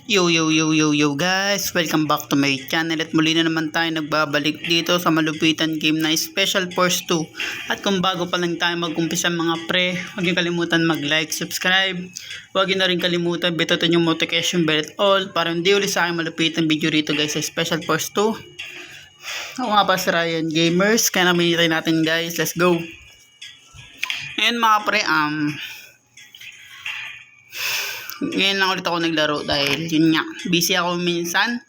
Yo guys, welcome back to my channel at muli na naman tayo nagbabalik dito sa malupitan game na Special Force 2. At kung bago pa lang tayo mag-umpisa mga pre, huwag niyo kalimutan mag-like, subscribe. Huwag niyo na rin kalimutan bitutin yung notification bell at all para hindi uli sa aking malupitan video rito guys sa Special Force 2. Ako nga pa si Ryan Gamers, kaya namin natin guys, let's go. Ngayon mga pre, ngayon lang ulit ako naglaro dahil yun nga, busy ako minsan,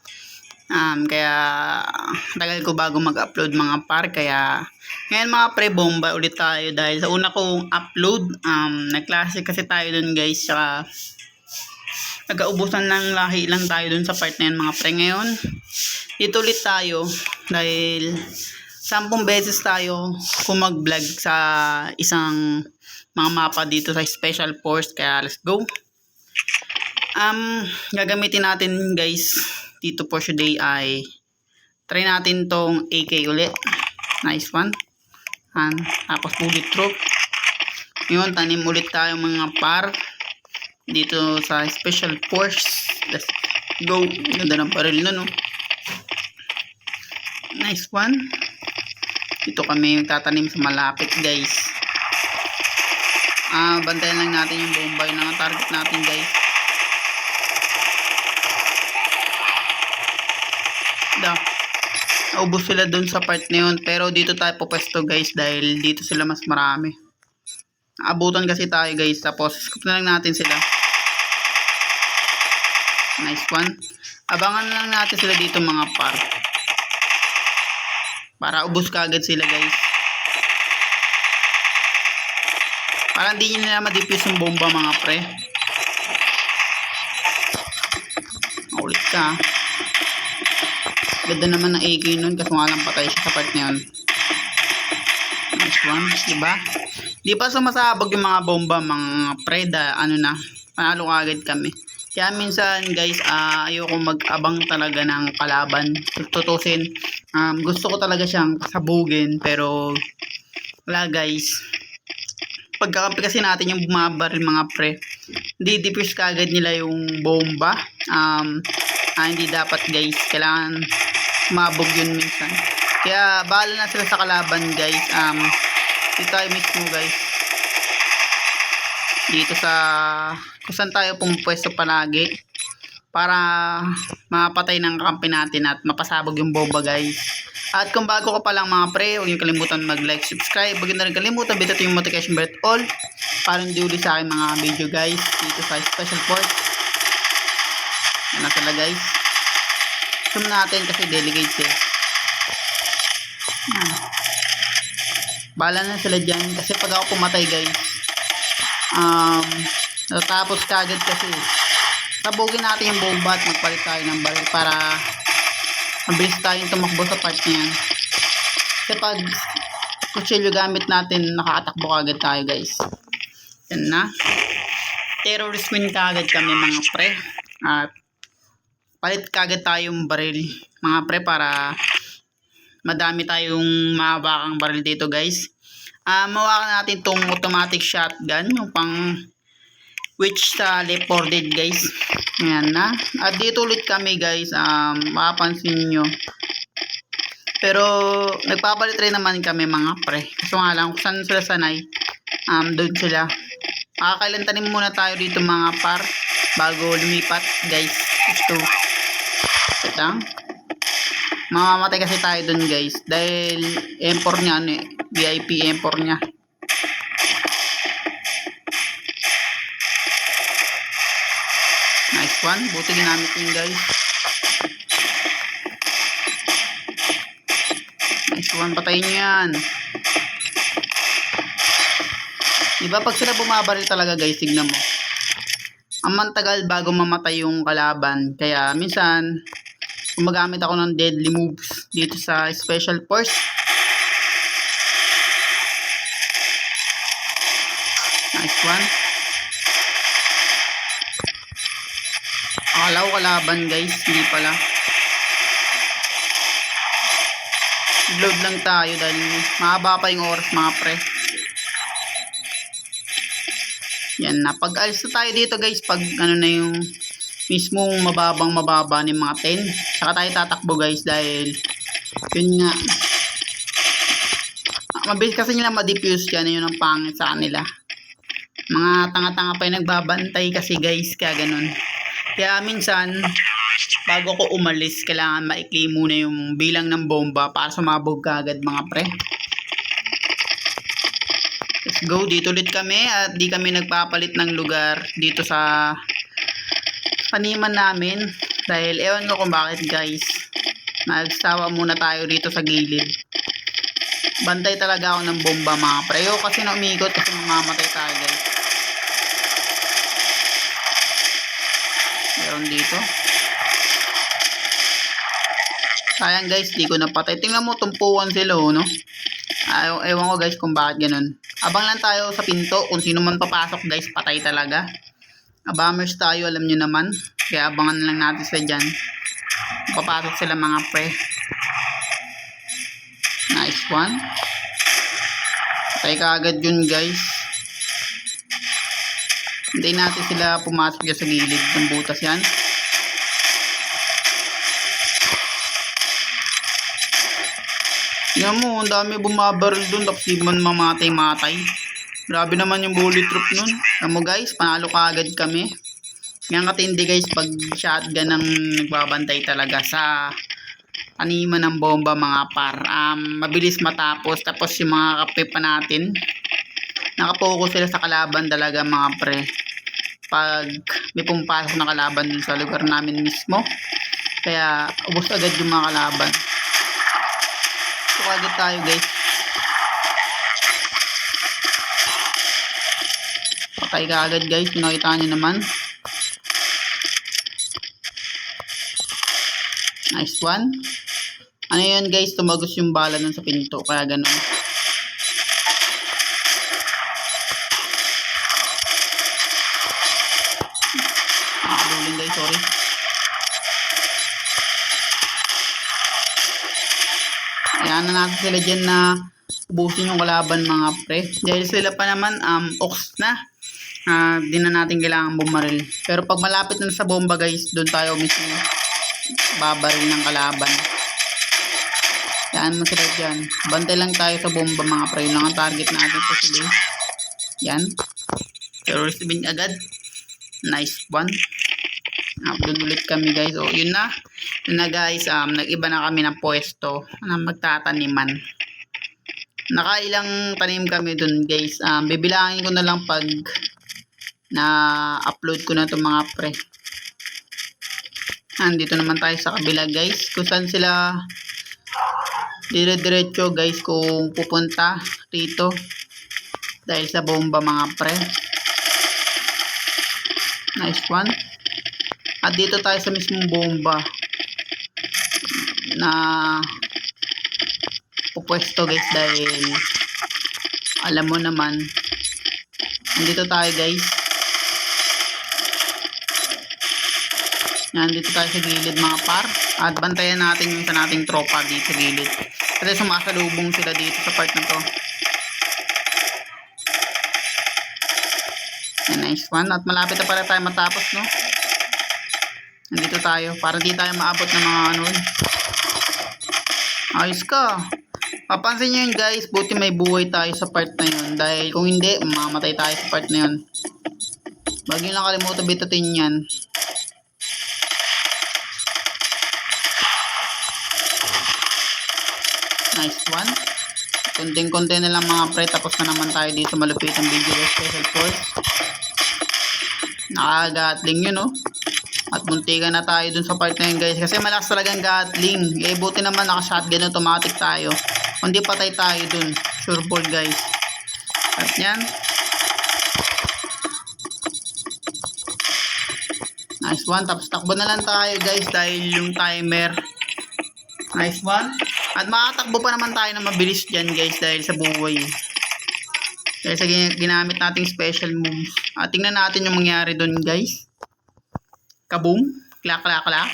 kaya tagal ko bago mag-upload mga par. Kaya ngayon mga pre, bomba ulit tayo dahil sa una kong upload, nag-classic kasi tayo dun guys, saka nagkaubusan lang lahi lang tayo dun sa part na yun mga pre. Ngayon dito ulit tayo dahil 10 beses tayo kung mag-vlog sa isang mga mapa dito sa Special Force, kaya let's go. Gagamitin natin guys dito for today ay try natin tong AK ulit. Nice one. Tapos bullet troop. Yun, tanim ulit tayo mga par dito sa Special Force. Let's go. Ganda ng baril nun, no? Nice one. Dito kami tatanim sa malapit guys. Bantayan lang natin yung bomba, yun ang target natin guys. Naubos sila dun sa part na yun, pero dito tayo pupesto guys dahil dito sila mas marami. Abutan kasi tayo guys, tapos scoop na lang natin sila. Nice one. Abangan lang natin sila dito mga par para ubos kaagad sila guys, para hindi nila ma-defuse yung bomba mga pre. Ulit ka. Ganda naman ng AK nun, kasi nga lang patay siya sa part na yun. Nice one, diba? Di pa sumasabog yung mga bomba mga preda, panalo agad kami. Kaya minsan guys, ayoko mag-abang talaga ng kalaban. Tutusin, gusto ko talaga siyang pasabugin, pero wala guys. Pagkakampi kasi natin yung bumabaril mga pre, hindi defuse kaagad nila yung bomba. Hindi dapat guys, kailangan mabog yun minsan. Kaya bahala na sila sa kalaban guys. Dito tayo mismo guys, dito sa kung saan tayo pumupwesto palagi para mapatay ng kampi natin at mapasabog yung bomba guys. At kung bago ka pa lang mga pre, huwag niyo kalimutan mag-like, subscribe. Huwag niyo na rin kalimutan bitutin yung notification bell at all para hindi uli sa aking mga video guys dito sa Special Force. Yan na sila guys. Zoom natin kasi delegate sila. Bala na sila dyan kasi pag ako pumatay guys, natapos kagad kasi. Sabugin natin yung bomba at magpalit tayo ng baril para mabilis tayong tumakbo sa part niyan. Kasi pag kutsilyo gamit natin, nakaatakbo kagad tayo guys. Yan na. Terrorist win kagad kami mga pre. At palit kagad tayong baril mga pre para madami tayong mabakang baril dito guys. Mawakan natin tong automatic shotgun, yung pang which sa left 4 dead guys. Ayan na. At dito ulit kami guys, mapapansin nyo. Pero nagpapalit rin naman kami mga pre. Kaso nga lang kung saan sila sanay, doon sila. Makakailantanin muna tayo dito mga par bago lumipat guys. Ito lang. Mamamatay kasi tayo dun guys dahil M4 nya VIP M4 nya. Nice one, buti ginamit yun guys. Nice one, patayin nyo yan. Diba pag sila bumabaril talaga guys, tignan mo, ang mantagal bago mamatay yung kalaban. Kaya minsan gumagamit ako ng deadly moves dito sa Special Force. Nice one. Akala ko kalaban guys, hindi pala. Load lang tayo dahil mahaba pa yung oras mga pre. Yan na, pag alis na tayo dito guys, pag mismong mababa ng mga 10. Saka tayo tatakbo guys dahil yun nga. Mabilis kasi nila ma-diffuse yan. Yun ang pangit sa kanila. Mga tanga-tanga pa yung nagbabantay kasi guys. Kaya ganun. Kaya minsan, bago ko umalis, kailangan maikli muna yung bilang ng bomba para sumabog ka agad mga pre. Let's go. Dito ulit kami at di kami nagpapalit ng lugar dito sa paniman namin. Dahil ewan ko kung bakit guys. Nagsawa muna tayo dito sa gilid. Bantay talaga ako ng bomba mga pre. Ayoko kasi na umikot kasi mamamatay tayo guys. Meron dito. Sayang guys, di ko napatay. Tingnan mo, tumpuan sila no. Ewan ko guys kung bakit ganun. Abang lang tayo sa pinto. Kung sino man papasok guys, patay talaga. Abamers tayo, alam nyo naman. Kaya abangan lang natin sila dyan. Papasok sila mga pre. Nice one. Patay ka agad yun guys. Hintayin natin sila pumasok dyan sa gilid ng butas yan. Yan mo, ang dami bumabaril dun. Tapos di man mamatay-matay. Grabe naman yung bullet troop nun. Alam mo guys, panalo ka agad kami. Yan katindi guys pag shotgun ang nagbabantay talaga sa anima ng bomba mga par. Mabilis matapos. Tapos yung mga kape pa natin, nakapokus sila sa kalaban talaga mga pre. Pag may pumapasok na kalaban dun sa lugar namin mismo. Kaya ubos agad yung mga kalaban. So agad tayo guys. Patay ka agad guys. Pinakita nyo naman. Nice one. Ano yun guys, tumagos yung bala nun sa pinto. Kaya ganun. Nakakabuling guys, sorry. Ayan na natin sila dyan na ubusin yung kalaban mga pre. Dahil sila pa naman ox na. Di na natin kailangan bumaril. Pero pag malapit na sa bomba guys, doon tayo mismo babaril ng kalaban. Yan mo sila dyan. Bantay lang tayo sa bomba mga pre. Yun lang ang target natin sa sila. Yan. Terrorist bin agad. Nice one. Doon ulit kami guys. O yun na. Yun na guys. Nag-iba na kami ng pwesto na magtataniman. Nakailang tanim kami dun guys. Bibilangin ko na lang pag na-upload ko na itong mga pre. Dito naman tayo sa kabila guys. Kung saan sila dire-diretso guys kung pupunta dito. Dahil sa bomba mga pre. Nice one. At dito tayo sa mismong bomba na pupwesto guys dahil alam mo naman nandito tayo guys. Nandito tayo sa gilid mga par. At bantayan natin yung isa nating tropa dito sa gilid. Kasi sumasalubong sila dito sa part na to. Nice one. At malapit na pala tayo matapos no. Nandito tayo. Para di tayo maabot ng mga ano. Ayos ka. Papansin nyo yun guys. Buti may buhay tayo sa part na yun. Dahil kung hindi, mamamatay tayo sa part na yun. Wag nyo lang kalimutan bitatin yan. Nice one. Konting-konti na lang mga pre. Tapos na naman tayo dito malupit ang video special force. Nakagatling yun no. At muntikan na tayo dun sa part na yun guys. Kasi malakas talagang gatling. Buti naman naka-shotgun automatic tayo. Kundi patay tayo dun. Sure ball guys. At yan. Nice one. Tapos takbo na lang tayo guys. Dahil yung timer. Nice one. At makatakbo pa naman tayo na mabilis dyan guys. Dahil sa buhay. Dahil sa ginamit nating special moves. At tingnan natin yung mangyari dun guys. Kaboom. Klak klak klak.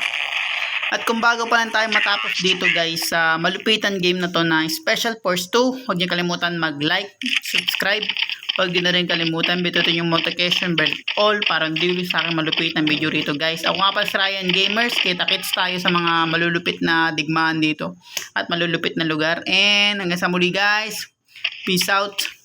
At kung bago pa lang tayo matapos dito guys sa malupitan game na to na Special Force 2, huwag niyo kalimutan mag-like, subscribe. Huwag din na rin kalimutan bitutin yung notification bell all para hindi ulit sa akin malupit ng video rito guys. Ako nga pala si Ryan Gamers, kita-kits tayo sa mga malulupit na digmaan dito at malulupit na lugar. And hanggang sa muli guys, peace out.